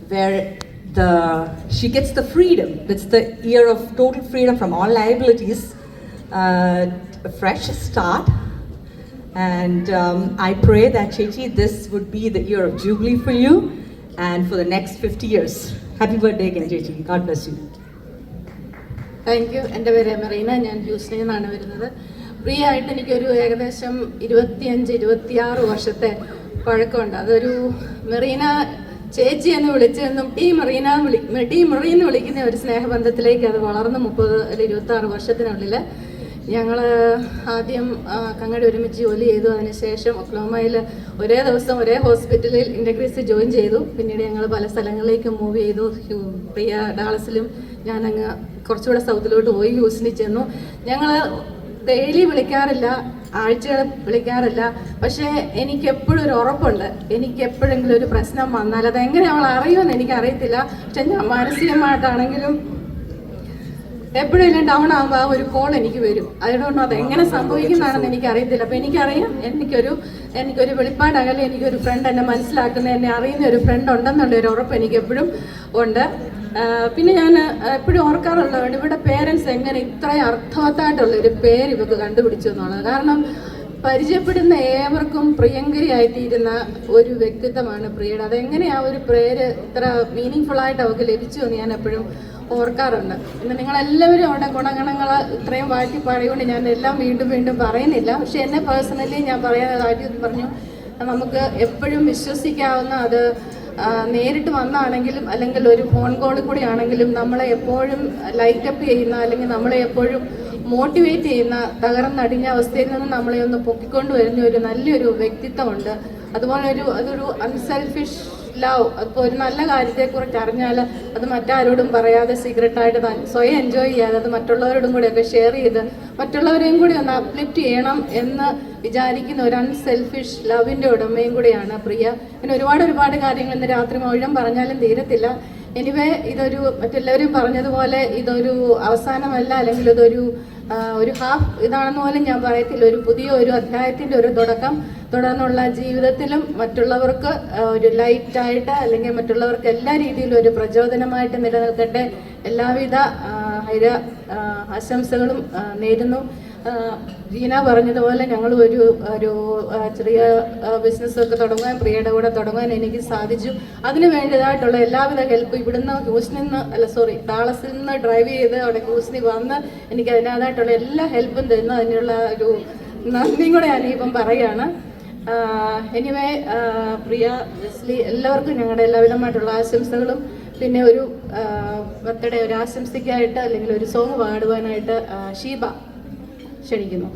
where she gets the freedom. It's the year of total freedom from all liabilities, a fresh start. And I pray that Chechi, this would be the year of jubilee for you and for the next 50 years. Happy birthday again, Chechi. God bless you. Thank you. എൻ്റെ പേര് മെറീന. ഞാൻ ഹ്യൂസ്റ്റണിൽ നിന്നാണ് വരുന്നത്. പ്രിയ ആയിട്ട് എനിക്കൊരു ഏകദേശം 25-26 വർഷത്തെ പഴക്കമുണ്ട്. അതൊരു മെറീന ചേച്ചി എന്ന് വിളിച്ചെന്നും ടീ മെറീന്ന് വിളിക്കുന്ന ഒരു സ്നേഹബന്ധത്തിലേക്ക് അത് വളർന്ന് 30-26 വർഷത്തിനുള്ളിൽ ഞങ്ങൾ ആദ്യം കങ്ങടി ഒരുമിച്ച് ജോലി ചെയ്തു. അതിനുശേഷം ഒക്ലോമയിൽ ഒരേ ദിവസം ഒരേ ഹോസ്പിറ്റലിൽ ഇൻ്റഗ്രേറ്റ് ജോയിൻ ചെയ്തു. പിന്നീട് ഞങ്ങൾ പല സ്ഥലങ്ങളിലേക്ക് മൂവ് ചെയ്തു. പ്രിയ ഡാളസിലും ഞാനങ്ങ് കുറച്ചുകൂടെ സൗത്തിലോട്ട് പോയി ഹ്യൂസ്റ്റണിൽ ചെന്നു. ഞങ്ങൾ ഡെയിലി വിളിക്കാറില്ല, ആഴ്ചകൾ വിളിക്കാറില്ല. പക്ഷേ എനിക്കെപ്പോഴും ഒരു ഉറപ്പുണ്ട്, എനിക്കെപ്പോഴെങ്കിലും ഒരു പ്രശ്നം വന്നാൽ അതെങ്ങനെ അവൾ അറിയുമെന്ന് എനിക്കറിയത്തില്ല. പക്ഷെ ഞാൻ മാനസികമായിട്ടാണെങ്കിലും എപ്പോഴെങ്കിലും ഡൗൺ ആകുമ്പോൾ ആ ഒരു കോൾ എനിക്ക് വരും. അതുകൊണ്ട് അതെങ്ങനെ സംഭവിക്കുന്നതാണെന്ന് എനിക്കറിയത്തില്ല. അപ്പോൾ എനിക്കറിയാം എനിക്കൊരു വെളിപ്പാടകലെ എനിക്കൊരു ഫ്രണ്ട് എന്നെ മനസ്സിലാക്കുന്ന, എന്നെ അറിയുന്ന ഒരു ഫ്രണ്ട് ഉണ്ടെന്നുള്ള ഒരു ഉറപ്പ് എനിക്ക് എപ്പോഴും ഉണ്ട്. പിന്നെ ഞാൻ എപ്പോഴും ഓർക്കാറുള്ളതാണ് ഇവിടെ പേരൻസ് എങ്ങനെ ഇത്രയും അർത്ഥവത്തായിട്ടുള്ളൊരു പേര് ഇവർക്ക് കണ്ടുപിടിച്ചു എന്നുള്ളത്. കാരണം പരിചയപ്പെടുന്ന ഏവർക്കും പ്രിയങ്കരിയായിത്തീരുന്ന ഒരു വ്യക്തിത്വമാണ് പ്രിയയുടെ. അതെങ്ങനെ ആ ഒരു പേര് ഇത്ര മീനിങ് ഫുള്ളായിട്ട് അവർക്ക് ലഭിച്ചു എന്ന് ഞാൻ എപ്പോഴും ഓർക്കാറുണ്ട്. ഇന്ന് നിങ്ങളെല്ലാവരും അവിടെ ഗുണഗണങ്ങൾ ഇത്രയും വാഴ്ത്തി പാടിക്കൊണ്ട് ഞാൻ എല്ലാം വീണ്ടും പറയുന്നില്ല. പക്ഷെ എന്നെ പേഴ്സണലി ഞാൻ പറയാൻ കാര്യം പറഞ്ഞു, നമുക്ക് എപ്പോഴും വിശ്വസിക്കാവുന്ന, അത് നേരിട്ട് വന്നാണെങ്കിലും അല്ലെങ്കിൽ ഒരു ഫോൺ കോളിൽ കൂടി ആണെങ്കിലും നമ്മളെ എപ്പോഴും ലൈറ്റപ്പ് ചെയ്യുന്ന, അല്ലെങ്കിൽ നമ്മളെ എപ്പോഴും മോട്ടിവേറ്റ് ചെയ്യുന്ന, തകർന്നടിഞ്ഞ അവസ്ഥയിൽ നിന്ന് നമ്മളെ ഒന്ന് പൊക്കിക്കൊണ്ട് വരുന്ന ഒരു നല്ലൊരു വ്യക്തിത്വമുണ്ട്. അതുപോലെ അതൊരു അൺസെൽഫിഷ് ലവ്. അപ്പോൾ ഒരു നല്ല കാര്യത്തെക്കുറിച്ച് അറിഞ്ഞാൽ അത് മറ്റാരോടും പറയാതെ സീക്രട്ടായിട്ട് സ്വയം എൻജോയ് ചെയ്യാതെ അത് മറ്റുള്ളവരോടും കൂടെയൊക്കെ ഷെയർ ചെയ്ത് മറ്റുള്ളവരെയും കൂടി ഒന്ന് അപ്ലിഫ്റ്റ് ചെയ്യണം എന്ന് വിചാരിക്കുന്ന ഒരു അൺസെൽഫിഷ് ലവിൻ്റെ ഉടമയും കൂടിയാണ് പ്രിയ. പിന്നെ ഒരുപാട് കാര്യങ്ങൾ ഇന്ന് രാത്രി മുഴുവൻ പറഞ്ഞാലും തീരത്തില്ല. എനിവേ മറ്റെല്ലാവരും പറഞ്ഞതുപോലെ ഇതൊരു അവസാനമല്ല, അല്ലെങ്കിൽ ഇതൊരു ഹാഫ് ഇതാണെന്ന് പോലും ഞാൻ പറയത്തില്ല. ഒരു പുതിയ ഒരു അധ്യായത്തിൻ്റെ ഒരു തുടക്കം. തുടർന്നുള്ള ജീവിതത്തിലും മറ്റുള്ളവർക്ക് ഒരു ലൈറ്റായിട്ട്, അല്ലെങ്കിൽ മറ്റുള്ളവർക്ക് എല്ലാ രീതിയിലും ഒരു പ്രചോദനമായിട്ട് നിലനിൽക്കട്ടെ. എല്ലാവിധ ആശംസകളും നേരുന്നു. ജീന പറഞ്ഞതുപോലെ ഞങ്ങൾ ഒരു ചെറിയ ബിസിനസ്സൊക്കെ തുടങ്ങാൻ, പ്രിയയുടെ കൂടെ തുടങ്ങാൻ എനിക്ക് സാധിച്ചു. അതിന് വേണ്ടതായിട്ടുള്ള എല്ലാവിധ ഹെൽപ്പ് ഇവിടുന്ന് ഡാളസിൽ നിന്ന് ഡ്രൈവ് ചെയ്ത് അവിടെ ഹ്യൂസ്റ്റണിൽ വന്ന് എനിക്ക് അതിനകത്തായിട്ടുള്ള എല്ലാ ഹെൽപ്പും തരുന്നു. അതിനുള്ള ഒരു നന്ദിയും കൂടെ ഞാനിപ്പം പറയുകയാണ്. എനിവേ പ്രിയ, ജസ്ലി, എല്ലാവർക്കും ഞങ്ങളുടെ എല്ലാവിധമായിട്ടുള്ള ആശംസകളും. പിന്നെ ഒരു ബർത്ത്ഡേ ഒരു ആശംസയ്ക്കായിട്ട് അല്ലെങ്കിൽ ഒരു സോങ് പാടുവാനായിട്ട് ഷീബ ക്ഷണിക്കുന്നു.